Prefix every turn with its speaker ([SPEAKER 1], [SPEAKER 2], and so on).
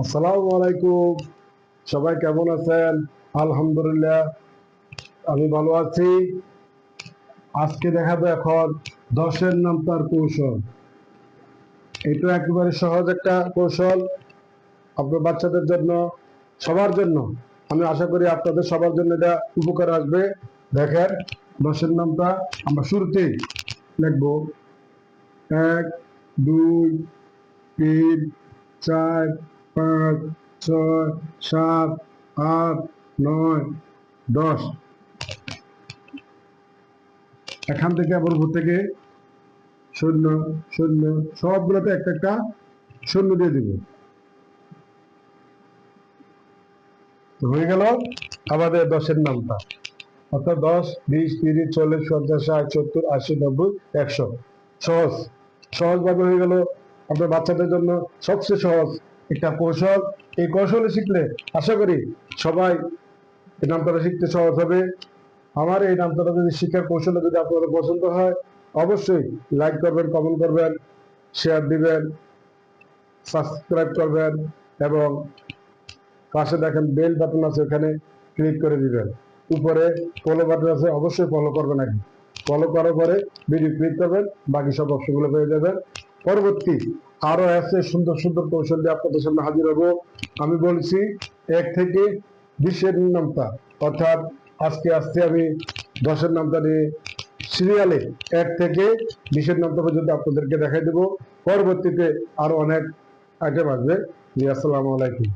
[SPEAKER 1] আসসালামু আলাইকুম। সবাই কেমন আছেন? আলহামদুলিল্লাহ, আমি ভালো আছি। আজকে দেখাবো এখন 10-এর নামতার কৌশল। এটা একেবারে সহজ একটা কৌশল আপনার বাচ্চাদের জন্য, সবার জন্য। আমি আশা করি আপনাদের সবার জন্য এটা উপকার আসবে। দেখেন, 10-এর নামটা আমরা শুরুতেই লিখবো 1, 2, 3, 4, 5, 6, 7, 8, 9, 10। এখান থেকে আবার উপর থেকে শূন্য শূন্য সবগুলোতে একটা একটা শূন্য দিয়ে দিব। তো হয়ে গেল আমাদের 10-এর নামটা। অর্থাৎ 10, 20, 30, 40, 50, 60, 70, 80, 90, 100। সহজ সহজভাবে হয়ে গেল। আপনার বাচ্চাদের জন্য সবচেয়ে সহজ একটা কৌশল। এই কৌশলে শিখলে আশা করি সবাই এই নামটা শিখতে সহজ হবে। আমার এই নামটা যদি শিক্ষার কৌশলে যদি আপনাদের পছন্দ হয়, অবশ্যই লাইক করবেন, কমেন্ট করবেন, শেয়ার দিবেন, সাবস্ক্রাইব করবেন এবং পাশে দেখেন বেল বাটন আছে, ওখানে ক্লিক করে দিবেন। উপরে ফলো বাটন আছে, অবশ্যই ফলো করবেন। আগে ফলো করার পরে ভিডিও ক্লিক করবেন, বাকি সব অপশনগুলো পেয়ে যাবেন। পরবর্তী আরো আছে সুন্দর সুন্দর কৌশল দিয়ে আপনাদের সামনে হাজির হব। আমি বলছি 1 থেকে 20-এর নামতা, অর্থাৎ আজকে আমি 10-এর নামতা নিয়ে সিরিয়ালে 1 থেকে 20-এর নামতা পর্যন্ত আপনাদেরকে দেখাই দেব। পরবর্তীতে আরো অনেক আইটেম আসবে। জি, আসসালামু আলাইকুম।